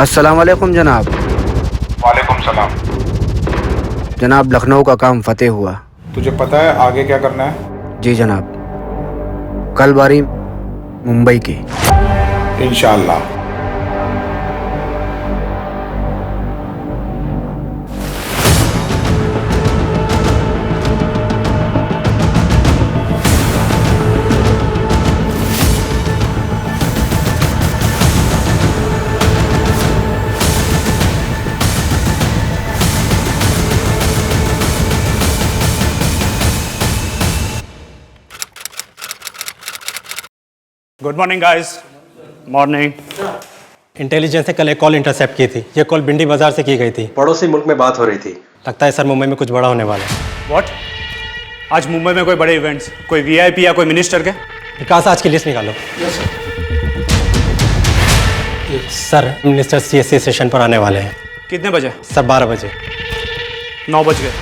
अस्सलाम वालेकुम जनाब। वालेकुम सलाम। जनाब, लखनऊ का काम फतेह हुआ। तुझे पता है आगे क्या करना है? जी जनाब, कल बारी मुंबई की। इंशाअल्लाह। Good morning guys. Morning. Intelligence ने कल एक कॉल इंटरसेप्ट की थी। ये कॉल भिंडी बाजार से की गई थी। पड़ोसी मुल्क में बात हो रही थी। लगता है सर मुंबई में कुछ बड़ा होने वाला है। व्हाट? आज मुंबई में कोई बड़े इवेंट्स, कोई वीआईपी या कोई मिनिस्टर के? विकास, आज की लिस्ट निकालो। सर मिनिस्टर सीएससी सेशन पर आने वाले हैं। कितने बजे? सर 12 बजे। 9 बज गए।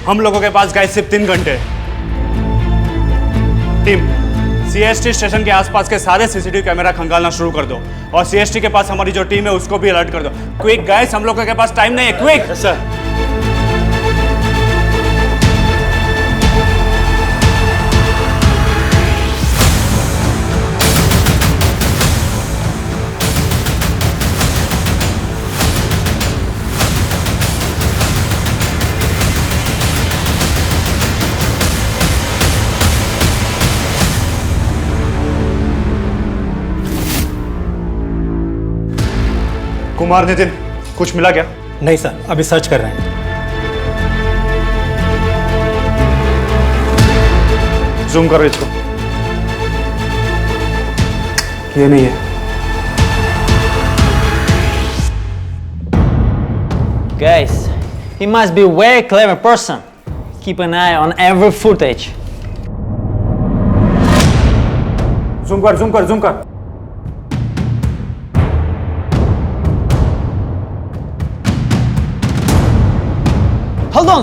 हम लोगों के पास गाइस सिर्फ 3 घंटे। टीम, सीएसटी स्टेशन के आसपास के सारे सीसीटीवी कैमरा खंगालना शुरू कर दो और सीएसटी के पास हमारी जो टीम है उसको भी अलर्ट कर दो। क्विक गाइस, हम लोगों के पास टाइम नहीं है। Quick sir. कुमार नितिन, कुछ मिला क्या? नहीं सर, अभी सर्च कर रहे हैं। जूम करो इसको। ये नहीं है। Guys, he must be a very clever person. Keep an eye on every footage. Zoom कर, जूम कर, जूम कर।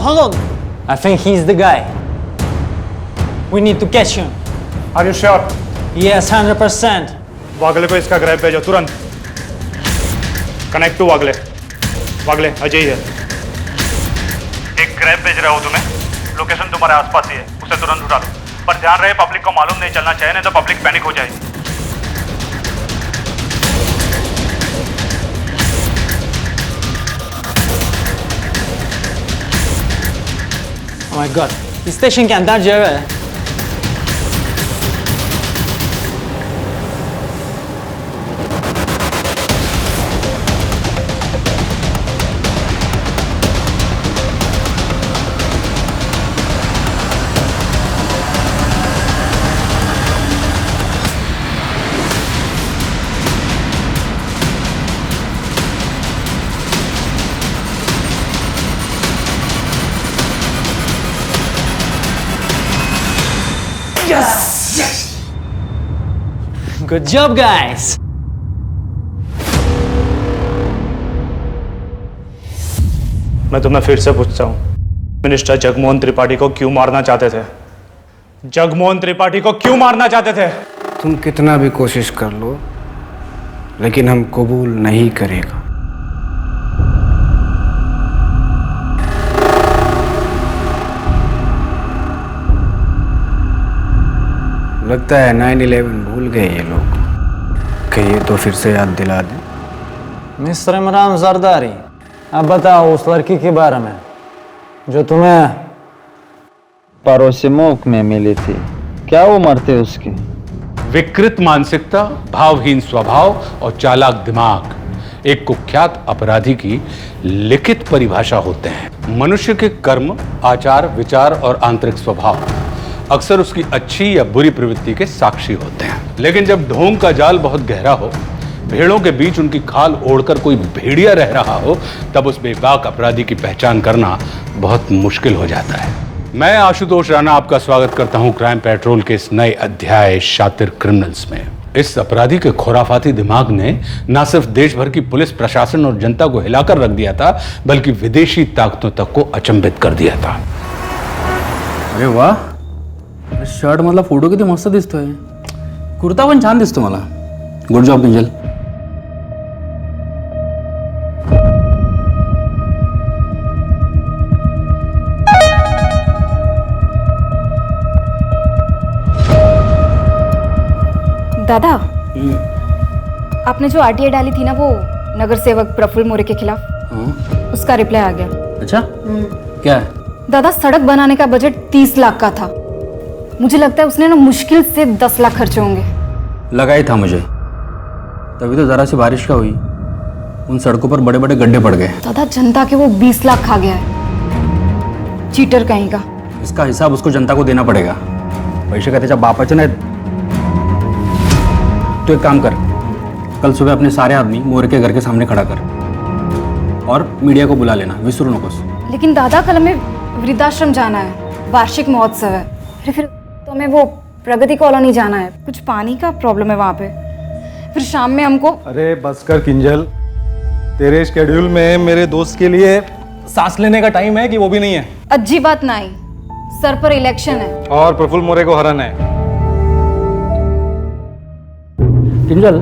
Hold on. I think he's the guy. We need to catch him. Are you sure? Yes, 100%. वागले को इसका grab भेजो तुरंत। Connect to वागले। वागले, अजय है। एक grab भेज रहा हूँ तुम्हें। लोकेशन तुम्हारे आसपास ही है, उसे तुरंत उठा लो। पर ध्यान रहे पब्लिक को मालूम नहीं चलना चाहिए, नहीं तो पब्लिक पैनिक हो जाएगी। Oh my god, इस स्टेशन के अंदर जो है। Good job, guys. मैं तुम्हें फिर से पूछता हूँ, मिनिस्टर जगमोहन त्रिपाठी को क्यों मारना चाहते थे? जगमोहन त्रिपाठी को क्यों मारना चाहते थे? तुम कितना भी कोशिश कर लो, लेकिन हम कबूल नहीं करेगा। लगता है 9/11 भूल गए ये लोग। कहिए तो फिर से याद दिला दें। मिस्टर इमरान जरदारी, अब बताओ उस लड़की के बारे में जो तुम्हें पड़ोसी मुल्क में मिली थी। क्या उम्र थी उसकी? विकृत मानसिकता, भावहीन स्वभाव और चालाक दिमाग एक कुख्यात अपराधी की लिखित परिभाषा होते हैं। मनुष्य के कर्म, आचार, विचार और आंतरिक स्वभाव अक्सर उसकी अच्छी या बुरी प्रवृत्ति के साक्षी होते हैं। लेकिन जब ढोंग का जाल बहुत गहरा हो, भेड़ों के बीच उनकी खाल ओढ़कर कोई भेड़िया रह रहा हो, तब उस बेबाक अपराधी की पहचान करना बहुत मुश्किल हो जाता है। मैं आशुतोष राणा आपका स्वागत करता हूं क्राइम पेट्रोल के इस नए अध्याय शातिर क्रिमिनल्स में। इस अपराधी के खुराफाती दिमाग ने न सिर्फ देश भर की पुलिस प्रशासन और जनता को हिलाकर रख दिया था, बल्कि विदेशी ताकतों तक को अचंभित कर दिया था। अरे वाह, शर्ट मधला फोटो किती मस्त दिसतोय. कुर्ता पण छान दिसतो मला. Good job Kinjal. दादा, आपने जो आरटीआई डाली थी ना वो नगर सेवक प्रफुल्ल मोरे के खिलाफ, उसका रिप्लाई आ गया। अच्छा, क्या है? दादा, सड़क बनाने का बजट 30 लाख का था। मुझे लगता है उसने ना मुश्किल से 10 लाख खर्चे होंगे। लगा ही था मुझे, तभी तो ज़रा सी बारिश का हुई उन सड़कों पर बड़े बड़े गड्ढे पड़ गए। दादा, जनता के वो 20 लाख खा गया है, चीटर कहीं का। इसका हिसाब उसको जनता को देना पड़ेगा। पैसे का त्याच्या बापाचे नाहीत। तो एक काम कर, कल सुबह अपने सारे आदमी मोरे के घर के सामने खड़ा कर और मीडिया को बुला लेना, विसरू नकोस। लेकिन दादा, कल हमें वृद्धाश्रम जाना है, वार्षिक महोत्सव है। फिर तो हमें वो प्रगति कॉलोनी जाना है, कुछ पानी का प्रॉब्लम है वहाँ पे। फिर शाम में हमको। अरे बस कर किंजल, तेरे शेड्यूल में मेरे दोस्त के लिए सांस लेने का टाइम है कि वो भी नहीं है? अच्छी बात नहीं, सर पर इलेक्शन है और प्रफुल्ल मोरे को हराना है। किंजल,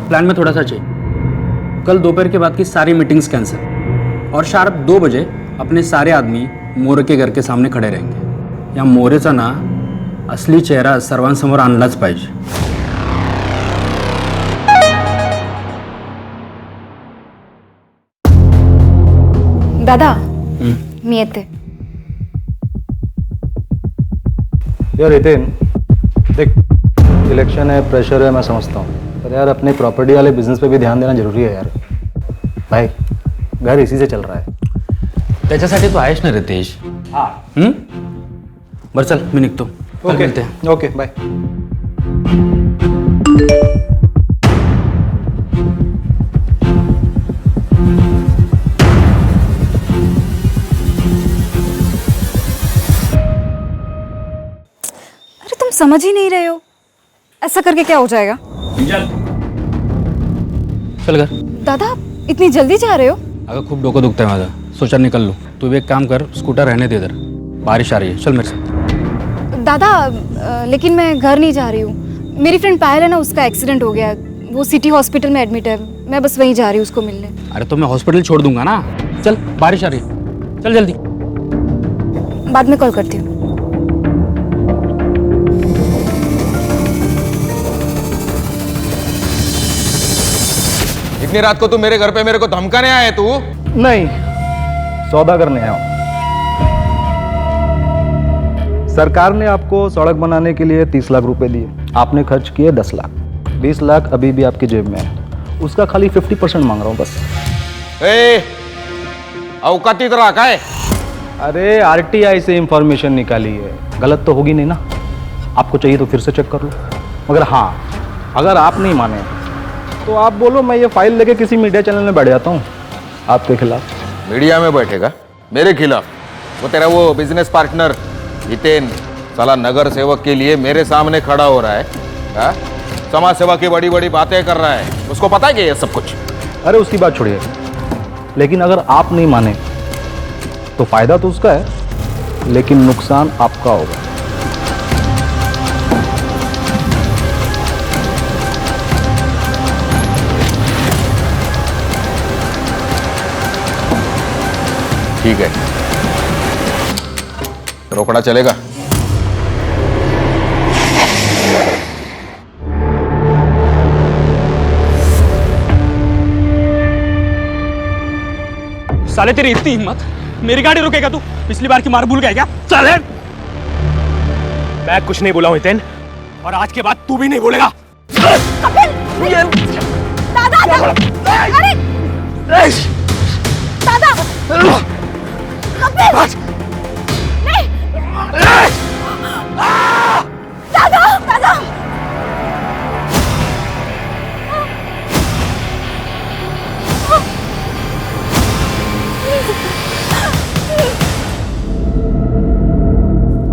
प्लान में थोड़ा सा चाहिए। कल दोपहर के बाद की सारी मीटिंग्स कैंसिल और शार्प 2 बजे अपने सारे आदमी मोरे के घर के सामने खड़े रहेंगे। या मोरेचा ना असली चेहरा सर्वांसमोर आणलाच पाहिजे। दादा, मी येते। यार हितेन, देख इलेक्शन है, प्रेशर है, मैं समझता हूँ, पर यार अपने प्रॉपर्टी वाले बिजनेस पे भी ध्यान देना जरूरी है यार। भाई, घर इसी से चल रहा है। त्याच्यासाठी तू आहेस ना रितेश? हाँ। बरं चल, मी निघतो। कल मिलते हैं। Okay, bye. अरे तुम समझ ही नहीं रहे हो, ऐसा करके क्या हो जाएगा? चल घर। दादा, इतनी जल्दी जा रहे हो? अगर खूब डोकं दुखता है माझा, सोचा निकल लो। तू भी एक काम कर, स्कूटर रहने दे इधर, बारिश आ रही है। चल मेरे साथ। दादा, लेकिन मैं घर नहीं जा रही हूँ। मेरी फ्रेंड पायल है ना, उसका एक्सीडेंट हो गया, वो सिटी हॉस्पिटल में एडमिट है। मैं बस वहीं जा रही हूँ उसको मिलने। अरे तो मैं हॉस्पिटल छोड़ दूंगा ना। चल, बारिश आ रही है, चल जल्दी। बाद में कॉल करती हूँ। इतनी रात को तू मेरे घर पे मेरे को धमकाने आया है तू? नहीं, सौदा करने आया हूँ। सरकार ने आपको सड़क बनाने के लिए 30 लाख रुपए दिए, आपने खर्च किए 10 लाख। 20 लाख अभी भी आपकी जेब में है, उसका खाली 50% मांग रहा हूँ बस। औकाती तरह का है? अरे आरटीआई से इंफॉर्मेशन निकाली है, गलत तो होगी नहीं ना? आपको चाहिए तो फिर से चेक कर लो। मगर हाँ, अगर आप नहीं माने तो आप बोलो, मैं ये फाइल लेके किसी मीडिया चैनल में बैठ जाता हूँ आपके खिलाफ। मीडिया में बैठेगा मेरे खिलाफ? वो तेरा वो बिजनेस पार्टनर हितेन साला नगर सेवक के लिए मेरे सामने खड़ा हो रहा है, हा? समाज सेवा की बड़ी बड़ी बातें कर रहा है। उसको पता है कि ये सब कुछ? अरे उसकी बात छोड़िए, लेकिन अगर आप नहीं माने तो फायदा तो उसका है, लेकिन नुकसान आपका होगा। ठीक है, रोकड़ा चलेगा? साले तेरी इतनी हिम्मत, मेरी गाड़ी रुकेगा तू? पिछली बार की मार भूल गया क्या? चल मैं कुछ नहीं बोला हूं हितेन, और आज के बाद तू भी नहीं बोलेगा।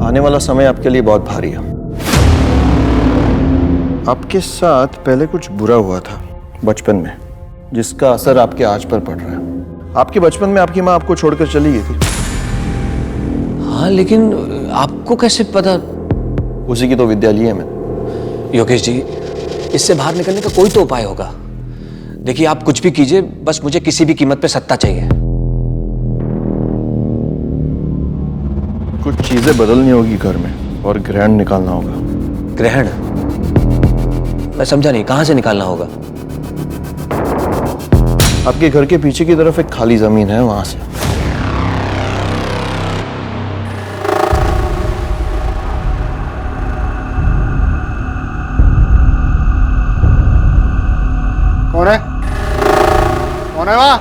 आने वाला समय आपके लिए बहुत भारी है। आपके साथ पहले कुछ बुरा हुआ था बचपन में, जिसका असर आपके आज पर पड़ रहा है। आपके बचपन में आपकी माँ आपको छोड़कर चली गई थी। हाँ, लेकिन आपको कैसे पता? उसी की तो विद्या ली है मैंने। योगेश जी, इससे बाहर निकलने का कोई तो उपाय होगा। देखिए, आप कुछ भी कीजिए, बस मुझे किसी भी कीमत पे सत्ता चाहिए। कुछ चीजें बदलनी होगी घर में और ग्रहण निकालना होगा। ग्रहण? मैं समझा नहीं, कहां से निकालना होगा? आपके घर के पीछे की तरफ एक खाली जमीन है, वहां से। कौन है? कौन है वहां?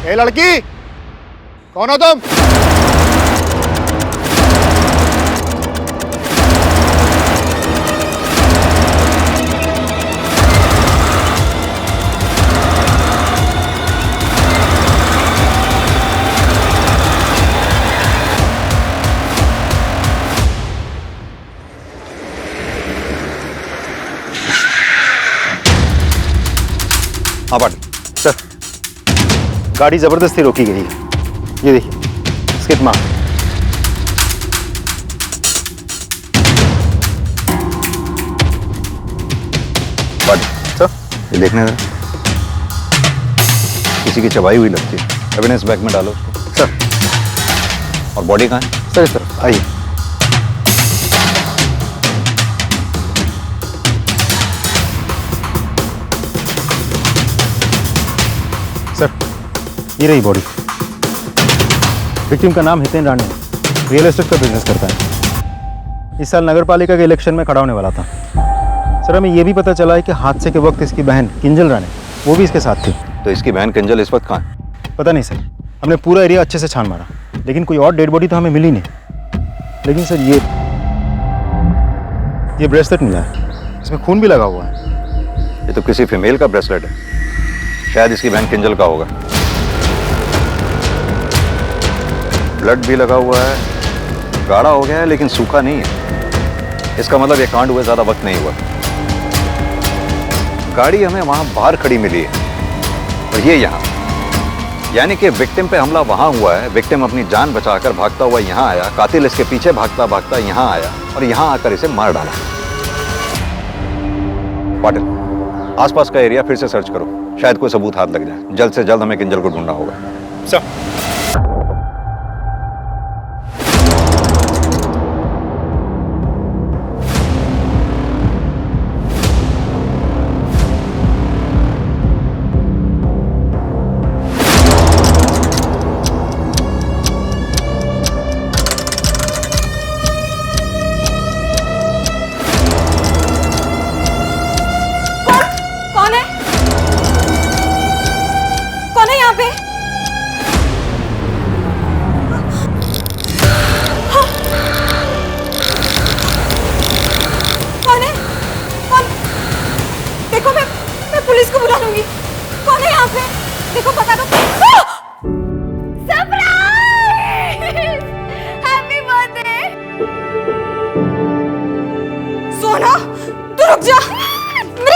ए लड़की, कौन हो तुम? हाँ पाटिल सर, गाड़ी जबरदस्ती रोकी गई है। ये देखिए, स्किड मार। पाटिल सर, ये देखने दे, किसी की चबाई हुई लगती है। एविडेंस बैग में डालो उसको। सर। और बॉडी कहाँ है? सर इस तरफ आइए। सर, ये रही बॉडी। विक्टिम का नाम हितेन राणे है, रियल एस्टेट का बिजनेस करता है। इस साल नगर पालिका के इलेक्शन में खड़ा होने वाला था। सर, हमें यह भी पता चला है कि हादसे के वक्त इसकी बहन किंजल राणे वो भी इसके साथ थी। तो इसकी बहन किंजल इस वक्त कहाँ है? पता नहीं सर, हमने पूरा एरिया अच्छे से छान मारा, लेकिन कोई और डेड बॉडी तो हमें मिली नहीं। लेकिन सर, ये ब्रेसलेट मिला है, इसमें खून भी लगा हुआ है। ये तो किसी फीमेल का ब्रेसलेट है, शायद इसकी बहन किंजल का होगा। ब्लड भी लगा हुआ है, गाढ़ा हो गया है लेकिन सूखा नहीं है। इसका मतलब ये कांड हुए ज्यादा वक्त नहीं हुआ। गाड़ी हमें वहां बाहर खड़ी मिली है और ये यहाँ, यानी कि विक्टिम पे हमला वहां हुआ है। विक्टिम अपनी जान बचाकर भागता हुआ यहाँ आया, कातिल इसके पीछे भागता भागता यहाँ आया और यहाँ आकर इसे मार डाला। पाटिल, आसपास का एरिया फिर से सर्च करो, शायद कोई सबूत हाथ लग जाए। जल्द से जल्द हमें किंजल को ढूंढना होगा। सर।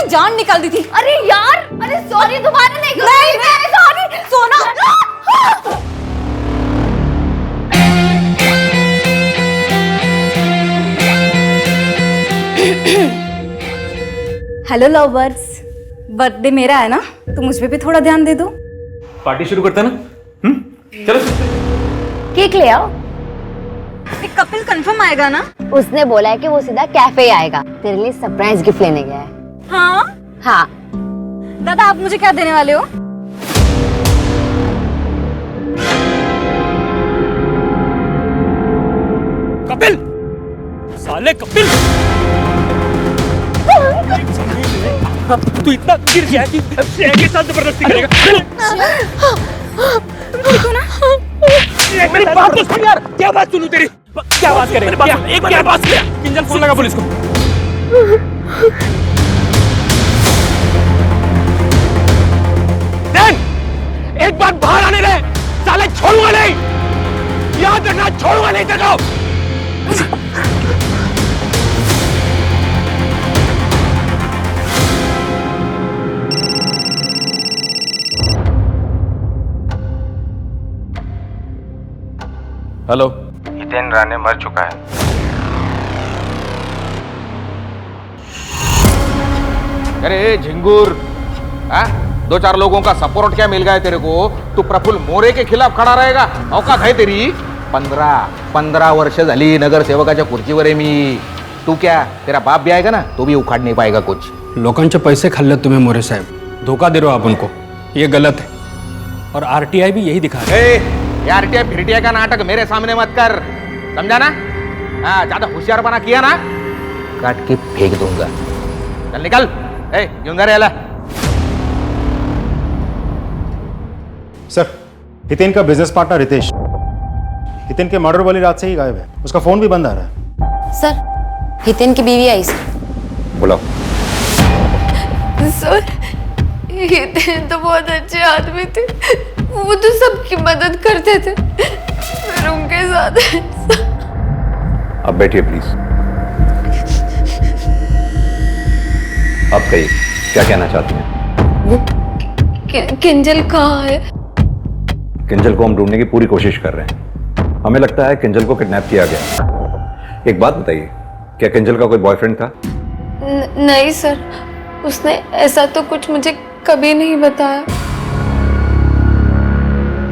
जान निकाल दी थी। अरे यार, अरे सॉरी, दोबारा नहीं सॉरी सोना। हेलो लवर्स, बर्थडे मेरा है ना, तो मुझ पे भी थोड़ा ध्यान दे दो। पार्टी शुरू करते हैं ना? चलो केक ले आओ। एक कपिल कंफर्म आएगा ना? उसने बोला है कि वो सीधा कैफे आएगा, तेरे लिए सरप्राइज गिफ्ट लेने गया है। हाँ हाँ। दादा, आप मुझे क्या देने वाले हो? कपिल, साले कपिल, तू इतना गिर गया कि के साथ जबरदस्ती करेगा। देखो ना, मेरी बात तो सुन यार। क्या बात सुनूं तेरी? क्या बात करेगा? क्या बात किया? किंजल, फोन लगा पुलिस को। एक बार बाहर आने दे, साले छोड़ूंगा नहीं, याद रखना, छोड़ूंगा नहीं तेरे को। हेलो, हितेन राणे मर चुका है। अरे झिंगुर, हाँ? 2-4 लोगों का सपोर्ट क्या मिल गया तेरे को? तू प्रफुल्ल मोरे के खिलाफ खड़ा रहेगा? औकात है तेरी? 15 वर्ष झाली नगरसेवकाच्या खुर्चीवर आहे मी. तू क्या, तेरा बाप भी आएगा ना तो भी उखाड़ नहीं पाएगा कुछ. लोकांचे पैसे खाल्ले तुम्हें मोरे साहब, धोखा दे रहे हो आप उनको, ये गलत है. और आरटीआई भी यही दिखा रही है. ये आरटीआई फिरटीआई का नाटक मेरे सामने मत कर, समझा ना? हाँ, ज्यादा होशियार बना किया ना काट के फेंक दूंगा. चल निकल. घेऊन जा रे याला. सर, हितेन का बिजनेस पार्टनर रितेश, हितेन के मर्डर वाली रात से ही गायब है. उसका फोन भी बंद आ रहा है. सर, हितेन की बीवी आई सर. बुलाओ. सर, हितेन तो बहुत अच्छे आदमी थे, वो तो सबकी मदद करते थे, फिर उनके साथ. अब बैठिए प्लीज. आप कहिए क्या कहना चाहती हैं? किंजल कहाँ है? किंजल को हम ढूंढने की पूरी कोशिश कर रहे हैं. हमें लगता है किंजल को किडनैप किया गया. एक बात बताइए, क्या किंजल का कोई बॉयफ्रेंड था? नहीं सर, उसने ऐसा तो कुछ मुझे कभी नहीं बताया.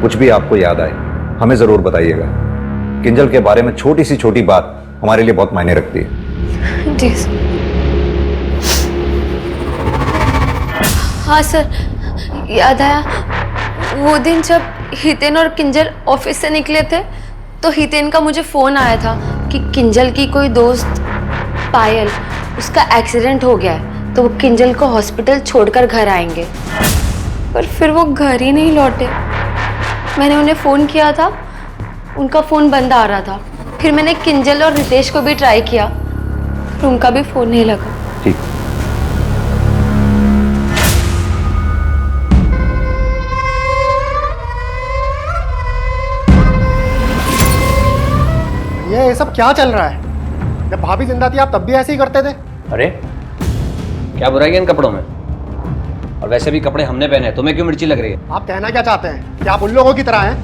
कुछ भी आपको याद आए हमें जरूर बताइएगा. किंजल के बारे में छोटी सी छोटी बात हमारे लिए बहुत मायने रखती है. जी सर. हाँ सर, याद आया, वो दिन जब हितेन और किंजल ऑफिस से निकले थे तो हितेन का मुझे फोन आया था कि किंजल की कोई दोस्त पायल, उसका एक्सीडेंट हो गया है तो वो किंजल को हॉस्पिटल छोड़कर घर आएंगे. पर फिर वो घर ही नहीं लौटे. मैंने उन्हें फ़ोन किया था, उनका फ़ोन बंद आ रहा था. फिर मैंने किंजल और रितेश को भी ट्राई किया, पर उनका भी फ़ोन नहीं लगा. ठीक. ये सब क्या चल रहा है? जब भाभी जिंदा थी आप तब भी ऐसे ही करते थे. अरे क्या बुराई है इन कपड़ों में? और वैसे भी कपड़े हमने पहने हैं, तुम्हें क्यों मिर्ची लग रही है? आप कहना क्या चाहते हैं कि आप उन लोगों की तरह हैं?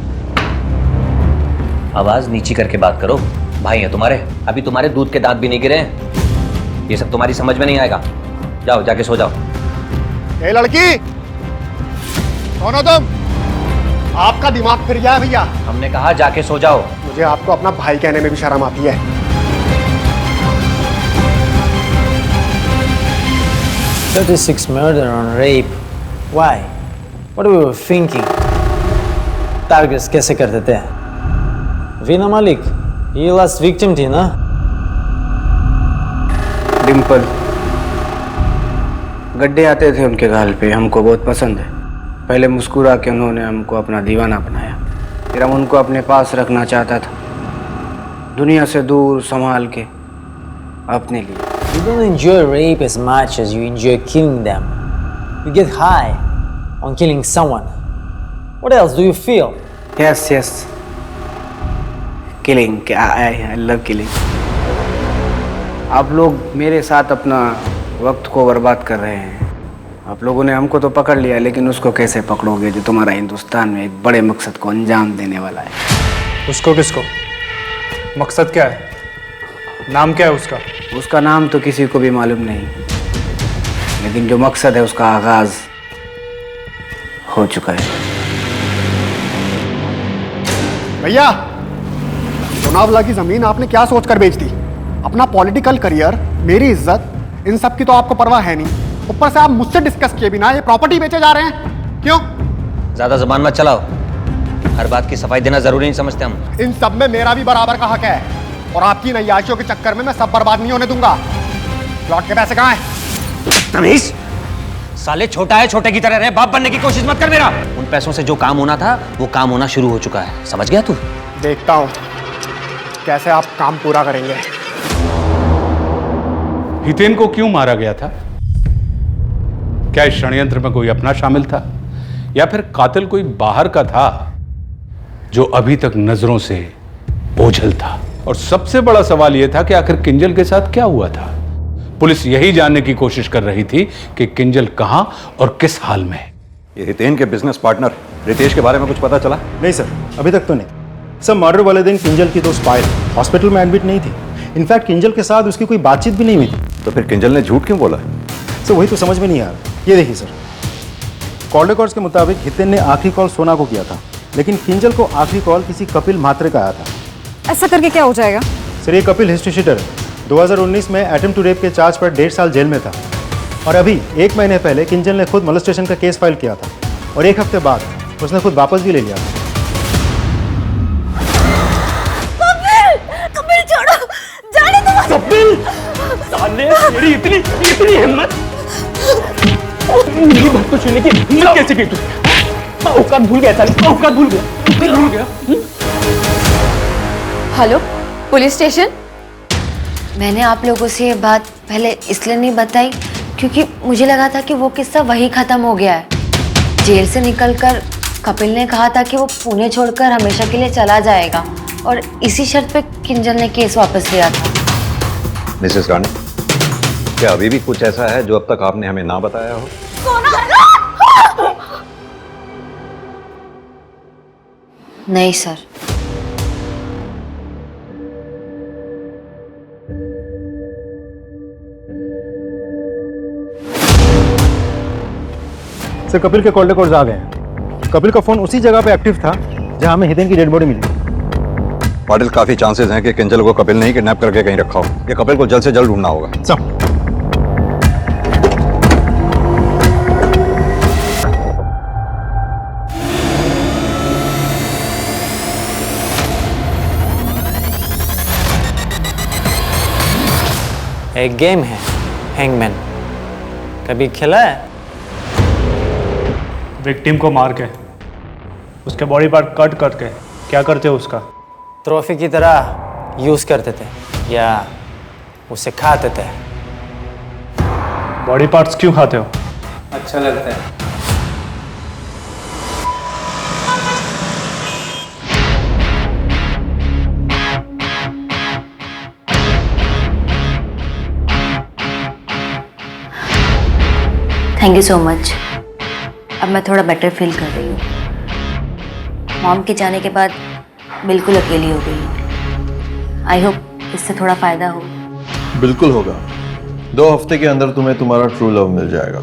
आवाज नीची करके बात करो. भाई है तुम्हारे, अभी तुम्हारे दूध के दांत भी नहीं गिरे हैं. ये सब तुम्हारी समझ में नहीं आएगा. जाओ जाके सो जाओ. ए लड़की, कौन हो तुम? आपका दिमाग फिर गया है भैया. हमने कहा जाके सो जाओ. मुझे आपको अपना भाई कहने में भी शर्म आती है. 36 murder on rape. Why? What were you thinking? Targets कैसे करते थे? वीना मालिक, ये लास्ट विक्टिम थी ना? डिम्पल, गड्ढे आते थे उनके गाल पे, हमको बहुत पसंद है. पहले मुस्कुरा के उन्होंने हमको अपना दीवाना बनाया, फिर हम उनको अपने पास रखना चाहता था, दुनिया से दूर संभाल के अपने लिए. You don't enjoy rape as much as you enjoy killing them. You get high on killing someone. What else do you feel? Yes. Killing. I love killing. आप लोग मेरे साथ अपना वक्त को बर्बाद कर रहे हैं. आप लोगों ने हमको तो पकड़ लिया, लेकिन उसको कैसे पकड़ोगे जो तुम्हारा हिंदुस्तान में एक बड़े मकसद को अंजाम देने वाला है? उसको किसको? मकसद क्या है? नाम क्या है उसका? उसका नाम तो किसी को भी मालूम नहीं, लेकिन जो मकसद है उसका आगाज हो चुका है. भैया, लोनावला की जमीन आपने क्या सोचकर बेच दी? अपना पॉलिटिकल करियर, मेरी इज्जत, इन सब की तो आपको परवाह है नहीं. ऊपर से आप मुझसे डिस्कस किए बिना ये प्रॉपर्टी बेचे जा रहे हैं. क्यों? ज्यादा जुबान मत चलाओ. हर बात की सफाई देना जरूरी नहीं समझते हम. इन सब में मेरा भी बराबर का हक है, और आपकी नैयाशियों के चक्कर में मैं सब बर्बाद नहीं होने दूंगा. प्लॉट के पैसे कहाँ हैं? तमीज, साले छोटा है, छोटे की तरह रहे. बाप बनने की कोशिश मत कर मेरा. उन पैसों से जो काम होना था वो काम होना शुरू हो चुका है. समझ गया तू? देखता हूँ कैसे आप काम पूरा करेंगे. हितेन को क्यों मारा गया था? क्या इस षड्यंत्र में कोई अपना शामिल था, या फिर कातिल कोई बाहर का था जो अभी तक नजरों से ओझल था? और सबसे बड़ा सवाल यह था कि आखिर किंजल के साथ क्या हुआ था. पुलिस यही जानने की कोशिश कर रही थी कि किंजल कहां और किस हाल में. ये हितेन के बिजनेस पार्टनर रितेश के बारे में कुछ पता चला? नहीं सर, अभी तक तो नहीं. सर, मर्डर वाले दिन किंजल की दोस्त पायल हॉस्पिटल में एडमिट नहीं थी. इनफैक्ट किंजल के साथ उसकी कोई बातचीत भी नहीं हुई थी. तो फिर किंजल ने झूठ क्यों बोला? सर वही तो समझ में नहीं आ रहा। ये देखिए सर, कॉल रिकॉर्ड्स के मुताबिक हितेन ने आखिरी कॉल सोना को किया था, लेकिन किंजल को आखिरी कॉल किसी कपिल म्हात्रे का आया था। ऐसा करके क्या हो जाएगा? सर ये कपिल हिस्ट्री शीटर है। 2019 में अटेम्प्ट टू रेप के चार्ज पर 1.5 साल जेल में था और अभी 1 महीने पहले किंजल ने खुद मोलेस्टेशन का केस फाइल किया था और 1 हफ्ते बाद उसने खुद वापस भी ले लिया था। कपिल छोड़ो, जाने दो। कपिल, साले तेरी इतनी हिम्मत, मेरी बात को सुनने की हिम्मत कैसे की तू? औकात भूल गया साले, औकात भूल गया। Hello, police station. मैंने आप लोगों से ये बात पहले इसलिए नहीं बताई क्योंकि मुझे लगा था कि वो किस्सा वही खत्म हो गया है। जेल से निकलकर कपिल ने कहा था कि वो पुणे छोड़कर हमेशा के लिए चला जाएगा और इसी शर्त पे किंजल ने केस वापस लिया था। मिसेस रानी, क्या अभी भी कुछ ऐसा है जो अब तक आपने हमें ना बताया हो? नहीं सर। सर कपिल के कॉल रिकॉर्ड्स आ गए हैं। कपिल का फोन उसी जगह पे एक्टिव था जहां हमें हितेन की डेड बॉडी मिली। पाटिल, काफी चांसेस हैं कि किंजल को कपिल ने ही किडनैप करके कहीं रखा हो। ये कपिल को जल्द से जल्द ढूंढना होगा। सब एक गेम है हैंगमैन, कभी खेला है? विक्टिम को मार के उसके बॉडी पार्ट कट करके क्या करते हो उसका? ट्रॉफी की तरह यूज करते थे या उसे खाते थे? बॉडी पार्ट्स क्यों खाते हो? अच्छा लगता है। Thank you so much. अब मैं थोड़ा बेटर फील कर रही हूँ। मॉम के जाने के बाद बिल्कुल अकेली हो गई। आई होप इससे थोड़ा फायदा हो। बिल्कुल होगा। 2 हफ्ते के अंदर तुम्हें तुम्हारा ट्रू लव मिल जाएगा।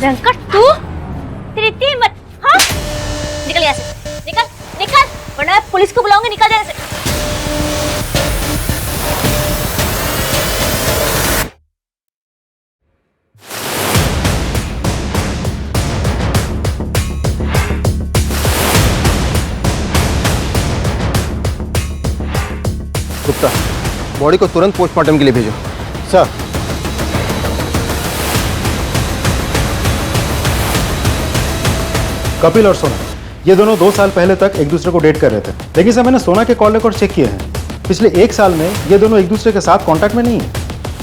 रंकट, तू तेरी इतनी हिम्मत? हाँ, निकल यहाँ से, निकल निकल, वरना मैं पुलिस को बुलाऊंगी। निकल यहाँ से। गुप्ता, बॉडी को तुरंत पोस्टमार्टम के लिए भेजो। सर। कपिल और सोना ये दोनों 2 साल पहले तक एक दूसरे को डेट कर रहे थे, लेकिन सर मैंने सोना के कॉल रिकॉर्ड चेक किए हैं। पिछले 1 साल में ये दोनों एक दूसरे के साथ कांटेक्ट में नहीं है।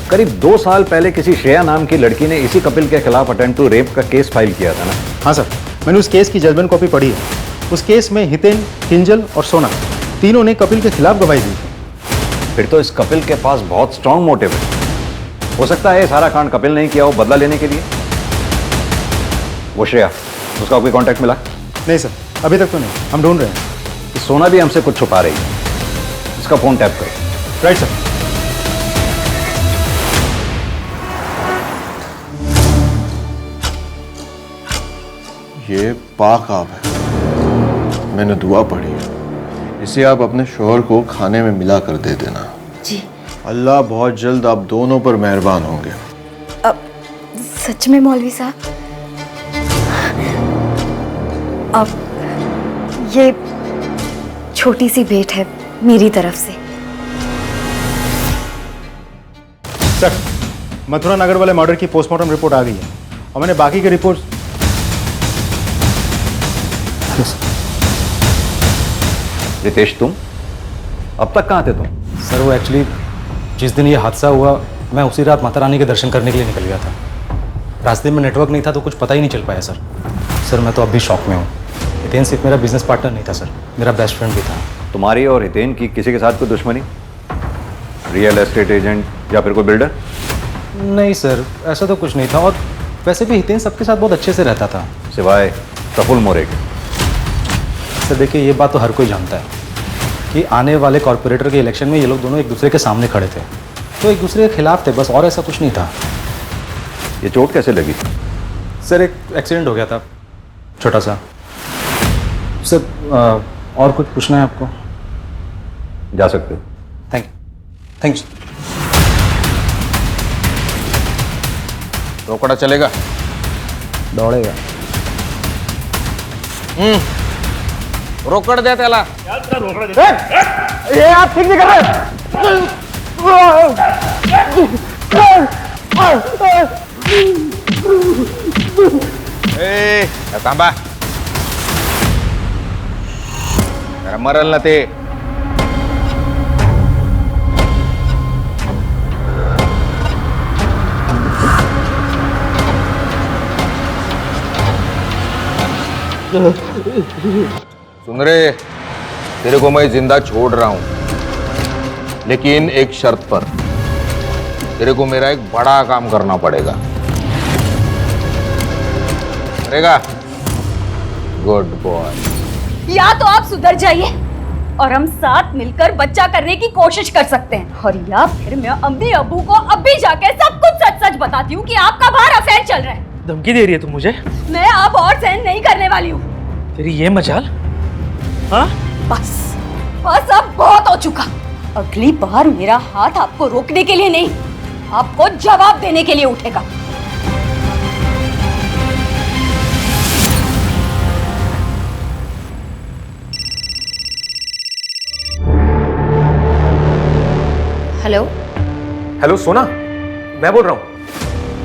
करीब 2 साल पहले किसी श्रेया नाम की लड़की ने इसी कपिल के खिलाफ अटेम्प्ट टू रेप का केस फाइल किया था ना? हाँ सर, मैंने उस केस की जजमेंट कॉपी पढ़ी है। उस केस में हितेन, किंजल और सोना तीनों ने कपिल के खिलाफ गवाही दी थी। फिर तो इस कपिल के पास बहुत स्ट्रांग मोटिव है। हो सकता है ये सारा कांड कपिल नहीं किया हो बदला लेने के लिए। वो श्रेया, उसका कोई कांटेक्ट मिला? नहीं सर, अभी तक तो नहीं। हम ढूंढ रहे हैं। सोना भी हमसे कुछ छुपा रही है। इसका फोन टैप करो। Right sir. ये पाक आब है, मैंने दुआ पढ़ी है। इसे आप अपने शोहर को खाने में मिला कर दे देना। जी। अल्लाह बहुत जल्द आप दोनों पर मेहरबान होंगे। सच में मौलवी साहब? अब ये छोटी सी भेंट है मेरी तरफ से। सर, मथुरा नगर वाले मर्डर की पोस्टमार्टम रिपोर्ट आ गई है और मैंने बाकी की रिपोर्ट। रितेश, तुम अब तक कहाँ थे तुम? सर वो एक्चुअली जिस दिन ये हादसा हुआ मैं उसी रात माता रानी के दर्शन करने के लिए निकल गया था। रास्ते में नेटवर्क नहीं था तो कुछ पता ही नहीं चल पाया सर। सर मैं तो अब भी शॉक में हूँ। हितेन सिर्फ मेरा बिजनेस पार्टनर नहीं था सर, मेरा बेस्ट फ्रेंड भी था। तुम्हारी और हितेन की किसी के साथ कोई दुश्मनी? रियल एस्टेट एजेंट या फिर कोई बिल्डर? नहीं सर, ऐसा तो कुछ नहीं था। और वैसे भी हितेन सबके साथ बहुत अच्छे से रहता था, सिवाय प्रफुल्ल मोरे के। सर देखिए, ये बात तो हर कोई जानता है कि आने वाले कॉर्पोरेटर के इलेक्शन में ये लोग दोनों एक दूसरे के सामने खड़े थे, तो एक दूसरे के खिलाफ थे बस, और ऐसा कुछ नहीं था। ये चोट कैसे लगी? सर एक एक्सीडेंट हो गया था छोटा सा। सर और कुछ पूछना है आपको? जा सकते हो। Thank you. रोकड़ा चलेगा? दौड़ेगा। रोकड़ दे त्याला। ये आप ठीक नहीं कर रहे। थांबा, जरा मरल ना ते। सुन रे, तेरे को मैं जिंदा छोड़ रहा हूं, लेकिन एक शर्त पर। तेरे को मेरा एक बड़ा काम करना पड़ेगा। करेगा? Good boy. या तो आप सुधर जाइए और हम साथ मिलकर बच्चा करने की कोशिश कर सकते हैं, और या फिर मैं अम्मी अब्बू को अभी जाके सब कुछ सच सच बताती हूँ कि आपका बाहर अफेयर चल रहा है। धमकी दे रही है तुम मुझे? मैं अब और सहन नहीं करने वाली हूँ। तेरी ये मजाल? हाँ? बस अब बहुत हो चुका। अगली बार मेरा हाथ आपको रोकने के लिए नहीं, आपको जवाब देने के लिए उठेगा। हेलो हेलो सोना, मैं बोल रहा हूँ।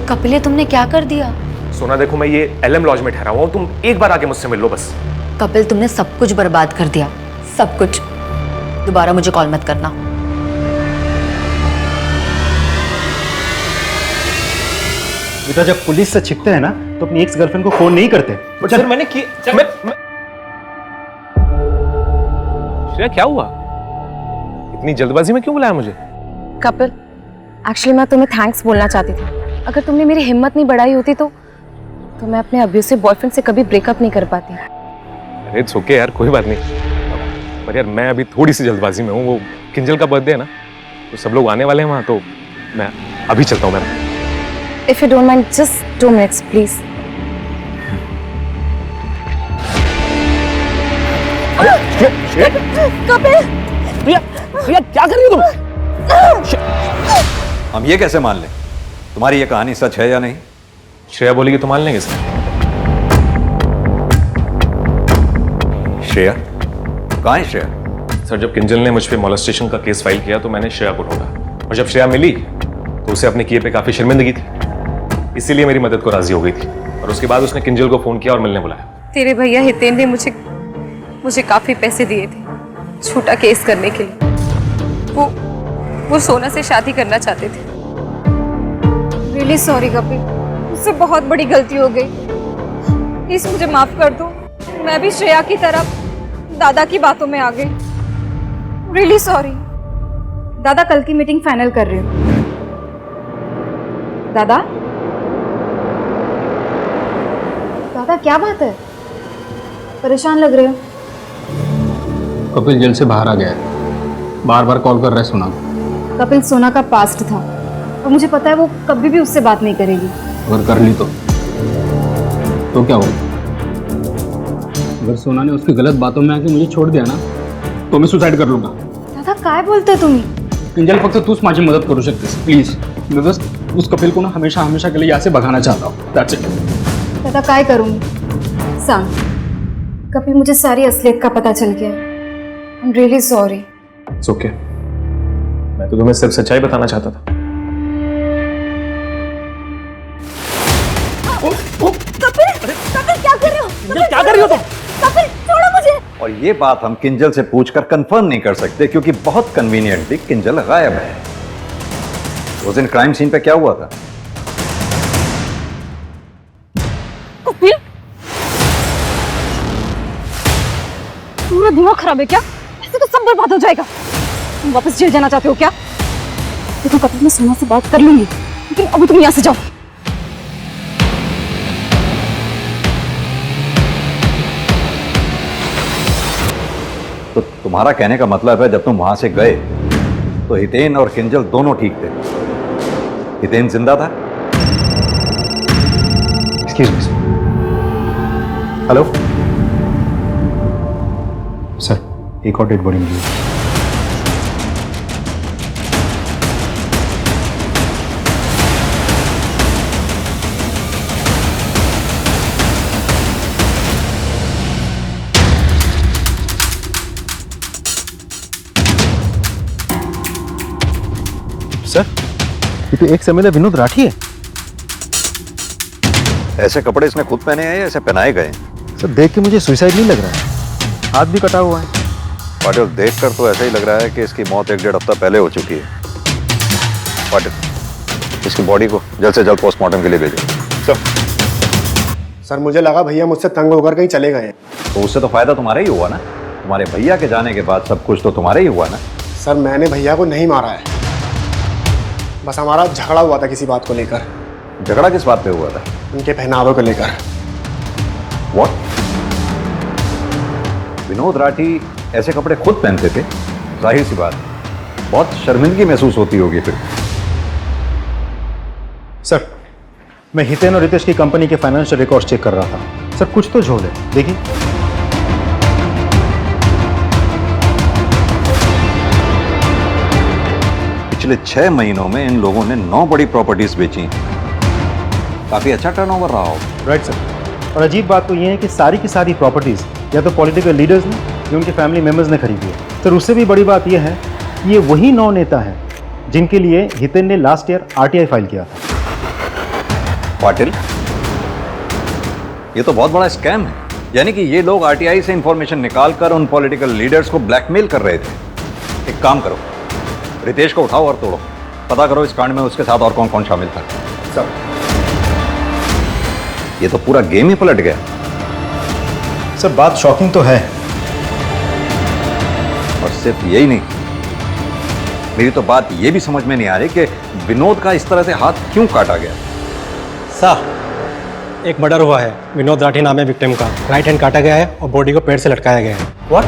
कपिल, तुमने क्या कर दिया? सोना देखो, मैं ये एलएम लॉज में ठहरा हुआ हूँ, तुम एक बार आके मुझसे मिल लो बस। कपिल, तुमने सब कुछ बर्बाद कर दिया, सब कुछ। दोबारा मुझे कॉल मत करना। बेटा, जब पुलिस से छिपते हैं ना तो अपनी एक्स गर्लफ्रेंड को फोन नहीं करते। बट सर मैंने श्रेया, क्या हुआ? इतनी जल्दबाजी में क्यों बुलाया मुझे? कपिल, एक्चुअली मैं तुम्हें थैंक्स बोलना चाहती थी। अगर तुमने मेरी हिम्मत नहीं बढ़ाई होती तो मैं अपने अब्यूसिव बॉयफ्रेंड से कभी ब्रेकअप नहीं कर पाती। अरे इट्स ओके यार, कोई बात नहीं। पर यार मैं अभी थोड़ी सी जल्दबाजी में हूँ। वो किंजल का बर्थडे है ना, तो सब लोग आने वाले हैं वहाँ, तो मैं अभी चलता हूँ। मैं If you don't mind, just 2 minutes, please. Kapil! प्रिया क्या कर रही हो तुम? हम ये कैसे मान लें? तुम्हारी ये कहानी सच है या नहीं? श्रेया बोलेगी तो मान लेंगे सर। श्रेया? कहाँ है श्रेया? सर, जब किंजल ने मुझ पे मॉलेस्टेशन का केस फाइल किया तो मैंने श्रेया को ढूंढा, और जब श्रेया मिली तो उसे अपने किए पे काफी शर्मिंदगी थी, इसीलिए मेरी मदद को राजी हो गई थी। और उसके बाद उसने किंजल को फोन किया और मिलने बुलाया। तेरे भैया हितेन ने मुझे काफी पैसे दिए थे छोटा केस करने के लिए। वो सोना से शादी करना चाहते थे। रियली सॉरी कपिल, मुझसे बहुत बड़ी गलती हो गई, प्लीज मुझे माफ कर दो। मैं भी श्रेया की तरह दादा की बातों में आ गई। Really sorry. दादा कल की मीटिंग फाइनल कर रहे हो? दादा क्या बात है, परेशान लग रहे हो? कपिल जेल से बाहर आ गया है, बार बार कॉल कर रहा है सोना। कपिल सोना का पास्ट था और मुझे पता है वो कभी भी उससे बात नहीं करेगी। अगर कर ली तो क्या होगा? अगर सोना ने उसकी गलत बातों में आके मुझे छोड़ दिया ना, तो मैं सुसाइड कर लूंगा। दादा काय बोलते तुम्ही? किंजल, फक्त तूच माझी मदत करू शकतेस, प्लीज। मैं बस उस कपिल को ना हमेशा के लिए यहाँ से भगाना चाहता हूँ। That's it. दादा काय करूंगी? सांग, कपिल मुझे सारी असलियत का पता चल गया। I am really sorry. It's okay, मैं तो तुम्हें सिर्फ सच्चाई बताना चाहता था। कपिल क्या कर रहे हो? क्या कर रही हो तुम? कपिल छोड़ो मुझे। और ये बात हम किंजल से पूछकर कंफर्म नहीं कर सकते, क्योंकि बहुत कन्वीनियंटली किंजल गायब है। उस दिन क्राइम सीन पे क्या हुआ था? तुम्हारा दिमाग खराब है क्या? ऐसे तो सब बर्बाद हो जाएगा। तुम वापस जेल जाना चाहते हो क्या? देखो कभी मैं सोना से बात कर लूंगी, लेकिन अभी तुम यहाँ से जाओ। तो तुम्हारा कहने का मतलब है जब तुम वहां से गए तो हितेन और किंजल दोनों ठीक थे? हितेन जिंदा था? एक्सक्यूज मी हेलो सर, एक और डेड बॉडी मिली है। सर, ये तो एक समय विनोद राठी है। ऐसे कपड़े इसने खुद पहने हैं या ऐसे पहनाए गए? सर, देख के मुझे सुसाइड नहीं लग रहा है, हाथ भी कटा हुआ है। पाटिल, देखकर तो ऐसा ही लग रहा है कि इसकी मौत 1-1.5 हफ्ता पहले हो चुकी है। पाटिल, इसकी बॉडी को जल्द से जल्द पोस्टमार्टम के लिए भेजो। सर मुझे लगा भैया मुझसे तंग होकर कहीं चले गए हैं। तो उससे तो फायदा तुम्हारा ही हुआ ना। तुम्हारे भैया के जाने के बाद सब कुछ तो तुम्हारा ही हुआ ना। सर मैंने भैया को नहीं मारा है, बस हमारा झगड़ा हुआ था किसी बात को लेकर। झगड़ा किस बात पे हुआ था? उनके पहनावे को लेकर। What? विनोद राठी ऐसे कपड़े खुद पहनते थे? जाहिर सी बात, बहुत शर्मिंदगी महसूस होती होगी फिर। सर, मैं हितेन और रितेश की कंपनी के फाइनेंशियल रिकॉर्ड्स चेक कर रहा था। सर, कुछ तो झोल है, देखिए। पिछले 6 महीनों में इन लोगों ने 9 बड़ी प्रॉपर्टीज बेची। काफी अच्छा टर्नओवर रहा हो। राइट सर, और अजीब बात तो ये है कि सारी की सारी प्रॉपर्टीज या तो पॉलिटिकल लीडर्स ने या उनके फैमिली मेंबर्स ने खरीदी है। सर, उससे भी बड़ी बात यह है कि ये वही 9 नेता हैं जिनके लिए हितेन ने लास्ट ईयर आरटीआई फाइल किया था। पाटिल, ये तो बहुत बड़ा स्कैम है। यानी कि ये लोग आरटीआई से इंफॉर्मेशन निकालकर उन पॉलिटिकल लीडर्स को ब्लैकमेल कर रहे थे। एक काम करो, रितेश को उठाओ और तोड़ो, पता करो इस कांड में उसके साथ और कौन कौन शामिल था। सर, ये तो पूरा गेम ही पलट गया। सर, बात शॉकिंग तो है। और सिर्फ यही नहीं, मेरी तो बात ये भी समझ में नहीं आ रही कि विनोद का इस तरह से हाथ क्यों काटा गया। सर, एक मर्डर हुआ है विनोद राठी नाम है विक्टिम का। राइट हैंड काटा गया है और बॉडी को पेड़ से लटकाया गया है। व्हाट?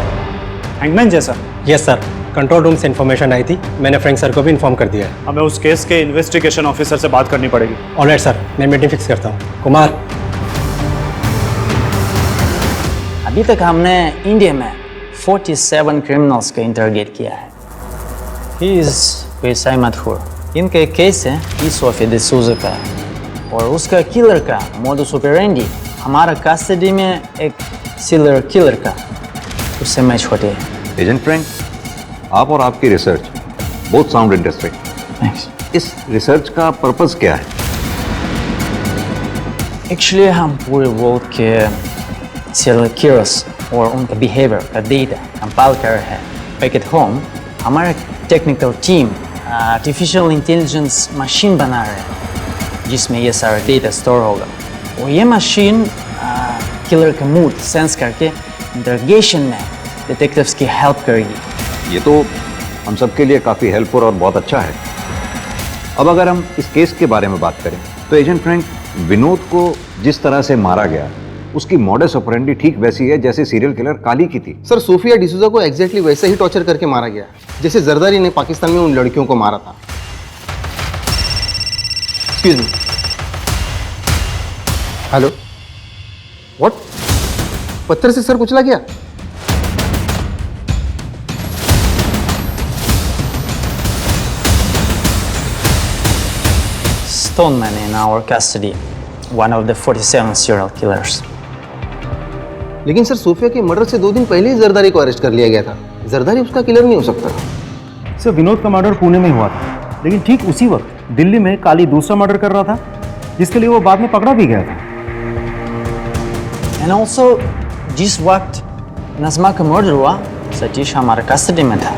हैंगमैन जैसा? यस सर, कंट्रोल रूम से इन्फॉर्मेशन आई थी, मैंने फ्रैंक सर को भी इन्फॉर्म कर दिया है। हमें उस केस के इन्वेस्टिगेशन ऑफिसर से बात करनी पड़ेगी। ऑलराइट सर, मैं मीटिंग फिक्स करता हूँ। कुमार, अभी तक हमने इंडिया में 47 क्रिमिनल्स को इंटरोगेट किया है। ही इज पेशाई मशहूर। इनका एक केस है सोफिया डे सूजा का, और उसका किलर का मोडुस ऑपरेंडी हमारा कस्टडी में एक सीरियल किलर का उससे मैच होते हैं। एजेंट फ्रैंक, आप और आपकी रिसर्च बोथ साउंड इंटरेस्टिंग। इस रिसर्च का पर्पस क्या है? एक्चुअली हम पूरे वर्ल्ड के सीरियल किलर्स और उनका बिहेवियर का डेटा कंपाइल कर रहे हैं। बैक एट होम हमारा technical team artificial intelligence machine बना रहे हैं जिसमें ये सारा डेटा स्टोर होगा, और ये मशीन किलर का मूड सेंस करके इंटरोगेशन में डिटेक्टिव्स की हेल्प करेगी। ये तो हम सबके लिए काफ़ी हेल्पफुल और बहुत अच्छा है। अब अगर हम इस केस के बारे में बात करें तो एजेंट फ्रैंक, विनोद को जिस तरह से मारा गया उसकी मॉडस ऑपरेंडी ठीक वैसी है जैसे सीरियल किलर काली की थी। सर, सोफिया डिसूजा को एग्जैक्टली वैसे ही टॉर्चर करके मारा गया जैसे जरदारी ने पाकिस्तान में उन लड़कियों को मारा था। Excuse me. Hello, what? पत्थर से सर कुचला गया? Stoneman in our custody, one of the 47 serial killers. लेकिन सर, सोफिया के मर्डर से 2 दिन पहले ही जरदारी को अरेस्ट कर लिया गया था। जरदारी उसका किलर नहीं हो सकता। सर, विनोद का मर्डर पुणे में हुआ था, लेकिन ठीक उसी वक्त दिल्ली में काली दूसरा मर्डर कर रहा था जिसके लिए वो बाद में पकड़ा भी गया था। And also, जिस वक्त नज़मा का मर्डर हुआ, सतीश हमारे कस्टडी में था।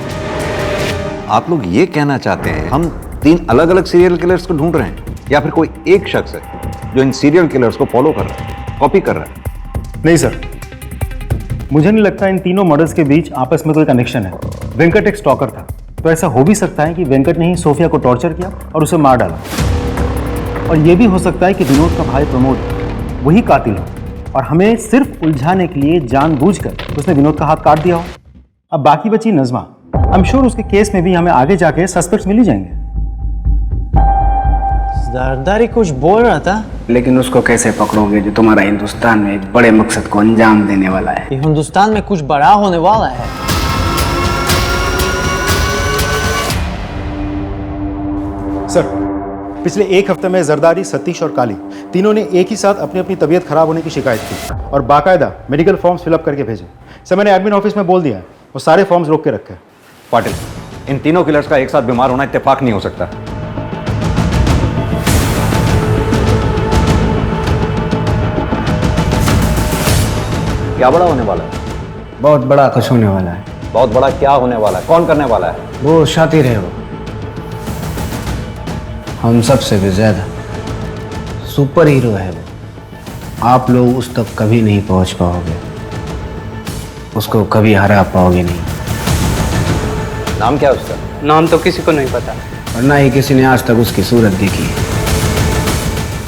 आप लोग ये कहना चाहते हैं हम 3 अलग अलग सीरियल किलर्स को ढूंढ रहे हैं, या फिर कोई एक शख्स है जो इन सीरियल किलर्स को फॉलो कर रहा है, कॉपी कर रहा है? नहीं सर, मुझे नहीं लगता इन तीनों मर्डर्स के बीच आपस में कोई कनेक्शन है। वेंकट एक स्टॉकर था, तो ऐसा हो भी सकता है कि वेंकट ने ही सोफिया को टॉर्चर किया और उसे मार डाला। और ये भी हो सकता है कि विनोद का भाई प्रमोद वही कातिल हो और हमें सिर्फ उलझाने के लिए जानबूझकर उसने विनोद का हाथ काट दिया हो। अब बाकी बची नज़मा। आई एम श्योर उसके केस में भी हमें आगे जाके सस्पेक्ट्स मिल ही जाएंगे। जरदारी कुछ बोल रहा था, लेकिन उसको कैसे पकड़ोगे जो तुम्हारा हिंदुस्तान में एक बड़े मकसद को अंजाम देने वाला है? कि हिंदुस्तान में कुछ बड़ा होने वाला है। सर, पिछले एक हफ्ते में जरदारी, सतीश और काली तीनों ने एक ही साथ अपनी अपनी तबीयत खराब होने की शिकायत की और बाकायदा मेडिकल फॉर्म्स फिलअप करके भेजे। सर, मैंने एडमिन ऑफिस में बोल दिया है, वो सारे फॉर्म्स रोक के रखे। पाटिल, इन तीनों किलर्स का एक साथ बीमार होना इत्तेफाक नहीं हो सकता। क्या बड़ा होने वाला है? बहुत बड़ा कुछ होने वाला है। बहुत बड़ा क्या होने वाला है? कौन करने वाला है? वो शातिर है, वो हम सबसे भी ज्यादा सुपर हीरो है। वो आप लोग उस तक कभी नहीं पहुंच पाओगे, उसको कभी हरा पाओगे नहीं। नाम क्या है उसका? नाम तो किसी को नहीं पता और ना ही किसी ने आज तक उसकी सूरत देखी है।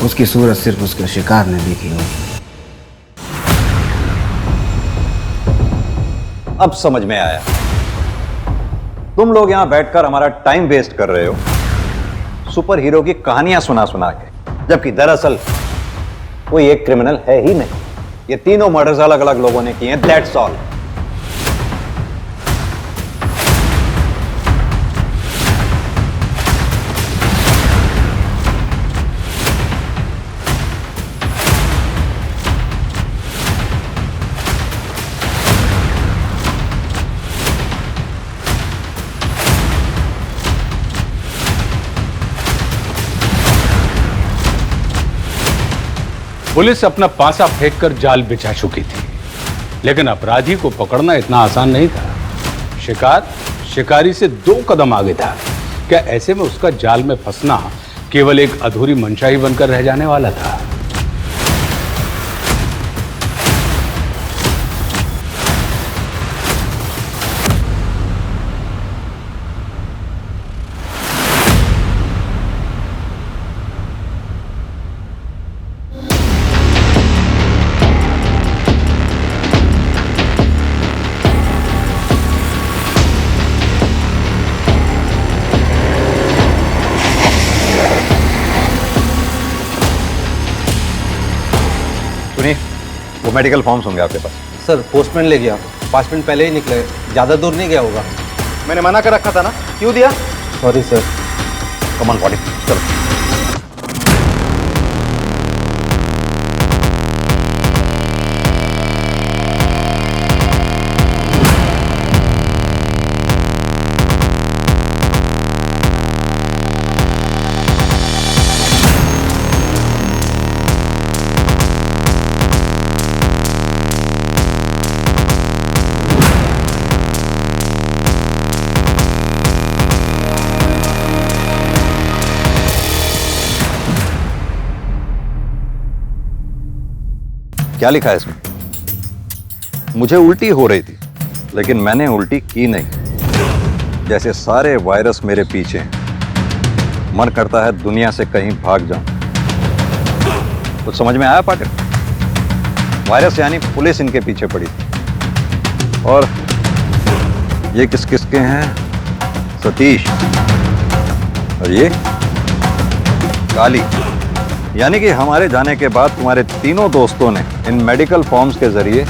उसकी सूरत सिर्फ उसके शिकार ने देखी होगी। अब समझ में आया। तुम लोग यहां बैठकर हमारा टाइम वेस्ट कर रहे हो सुपर हीरो की कहानियां सुना सुना के, जबकि दरअसल कोई एक क्रिमिनल है ही नहीं। ये तीनों मर्डर्स अलग अलग लोगों ने किए हैं, दैट्स ऑल। पुलिस अपना पासा फेंककर जाल बिछा चुकी थी, लेकिन अपराधी को पकड़ना इतना आसान नहीं था। शिकार शिकारी से 2 कदम आगे था। क्या ऐसे में उसका जाल में फंसना केवल एक अधूरी मंशा ही बनकर रह जाने वाला था? वो मेडिकल फॉर्म्स होंगे आपके पास। सर, पोस्टमैन ले गया, 5 मिनट पहले ही निकले, ज़्यादा दूर नहीं गया होगा। मैंने मना कर रखा था ना, क्यों दिया? Sorry sir. Come on body, चलो। क्या लिखा है इसमें? मुझे उल्टी हो रही थी, लेकिन मैंने उल्टी की नहीं। जैसे सारे वायरस मेरे पीछे हैं। मन करता है दुनिया से कहीं भाग जाऊं। कुछ समझ में आया पाटिल? वायरस यानी पुलिस इनके पीछे पड़ी थी। और ये किस किसके हैं? सतीश और ये काली। यानी कि हमारे जाने के बाद तुम्हारे तीनों दोस्तों ने इन मेडिकल फॉर्म्स के जरिए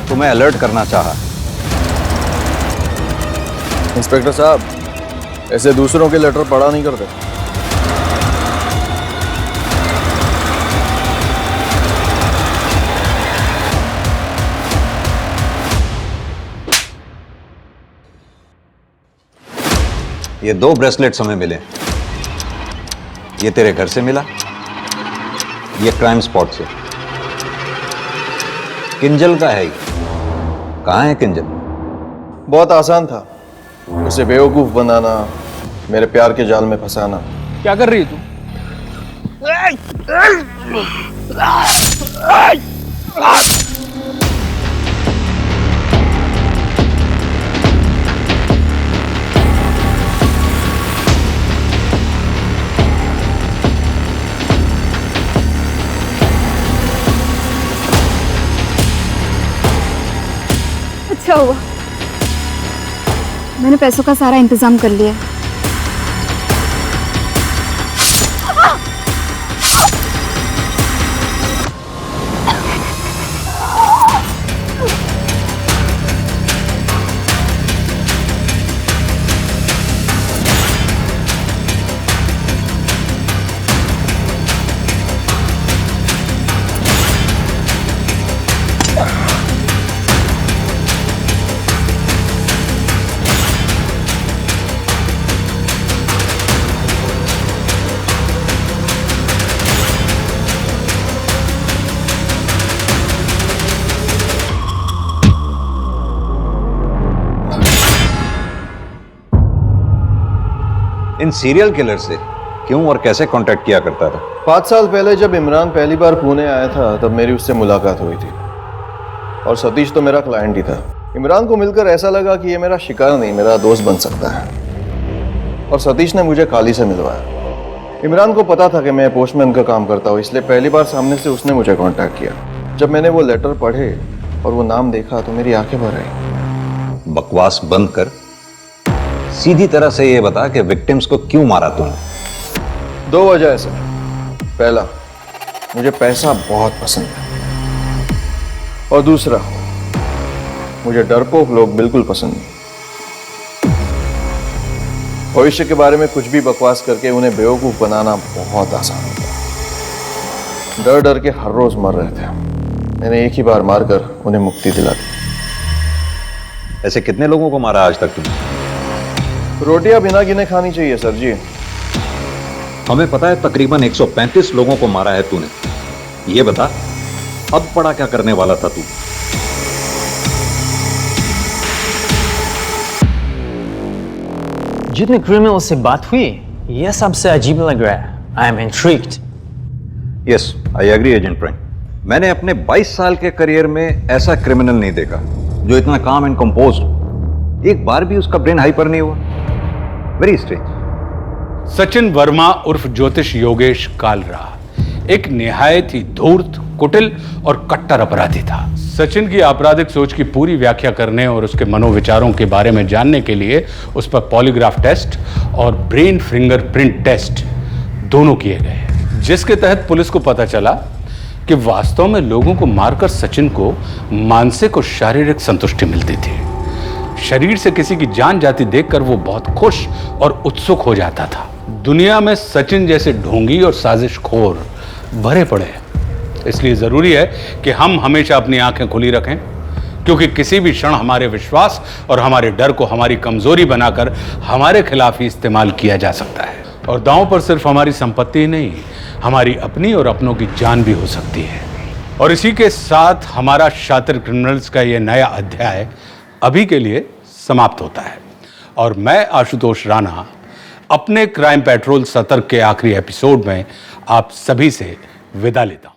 तुम्हें अलर्ट करना चाहा। इंस्पेक्टर साहब, ऐसे दूसरों के लेटर पढ़ा नहीं करते। ये 2 ब्रेसलेट्स हमें मिले। ये तेरे घर से मिला, ये क्राइम स्पॉट से। किंजल का है ये। कहाँ है किंजल? बहुत आसान था, उसे बेवकूफ बनाना, मेरे प्यार के जाल में फंसाना। क्या कर रही है तू? अच्छा हुआ, मैंने पैसों का सारा इंतजाम कर लिया। इन सीरियल किलर से क्यों और कैसे कांटेक्ट किया करता था? 5 साल पहले जब इमरान पहली बार पुणे आया था तब मेरी उससे मुलाकात हुई थी, और सतीश तो मेरा क्लाइंट ही था। इमरान को मिलकर ऐसा लगा कि ये मेरा शिकार नहीं, मेरा दोस्त बन सकता है, और सतीश ने मुझे काली से मिलवाया। इमरान को पता था कि मैं पोस्टमैन का काम करता हूँ, इसलिए पहली बार सामने से उसने मुझे कांटेक्ट किया। जब मैंने वो लेटर पढ़े और वो नाम देखा तो मेरी आंखें भर आई। बकवास बंद कर, सीधी तरह से ये बता कि विक्टिम्स को क्यों मारा तूने? 2 वजह है सर। पहला, मुझे पैसा बहुत पसंद है, और दूसरा, मुझे डरपोक लोग बिल्कुल पसंद नहीं। भविष्य के बारे में कुछ भी बकवास करके उन्हें बेवकूफ बनाना बहुत आसान होता है। डर डर के हर रोज मर रहे थे, मैंने एक ही बार मारकर उन्हें मुक्ति दिला दी। ऐसे कितने लोगों को मारा आज तक तुमने? रोटियां बिना गिने खानी चाहिए सर जी। हमें पता है तकरीबन 135 लोगों को मारा है तूने। ये बता, अब बड़ा क्या करने वाला था तू? जितने क्रिमिनल से बात हुई, यह सबसे अजीब लग रहा है। I am intrigued. Yes, I agree agent Frank. मैंने अपने 22 साल के करियर में ऐसा क्रिमिनल नहीं देखा जो इतना काम एंड कंपोज्ड। एक बार भी उसका ब्रेन हाइपर नहीं हुआ। Very strange. सचिन वर्मा उर्फ ज्योतिष योगेश कालरा एक निहायत ही धूर्त, कुटिल और कट्टर अपराधी था। सचिन की आपराधिक सोच की पूरी व्याख्या करने और उसके मनोविचारों के बारे में जानने के लिए उस पर पॉलीग्राफ टेस्ट और ब्रेन फिंगरप्रिंट टेस्ट दोनों किए गए, जिसके तहत पुलिस को पता चला कि वास्तव में लोगों को मारकर सचिन को मानसिक और शारीरिक संतुष्टि मिलती थी। शरीर से किसी की जान जाती देखकर वो बहुत खुश और उत्सुक हो जाता था। दुनिया में सचिन जैसे ढोंगी और साजिशखोर भरे पड़े हैं। इसलिए जरूरी है कि हम हमेशा अपनी आंखें खुली रखें, क्योंकि किसी भी क्षण हमारे विश्वास और हमारे डर को हमारी कमजोरी बनाकर हमारे खिलाफ ही इस्तेमाल किया जा सकता है। और दांव पर सिर्फ हमारी संपत्ति ही नहीं, हमारी अपनी और अपनों की जान भी हो सकती है। और इसी के साथ हमारा शातिर क्रिमिनल्स का यह नया अध्याय अभी के लिए समाप्त होता है, और मैं आशुतोष राणा अपने क्राइम पेट्रोल सतर्क के आखिरी एपिसोड में आप सभी से विदा लेता हूं।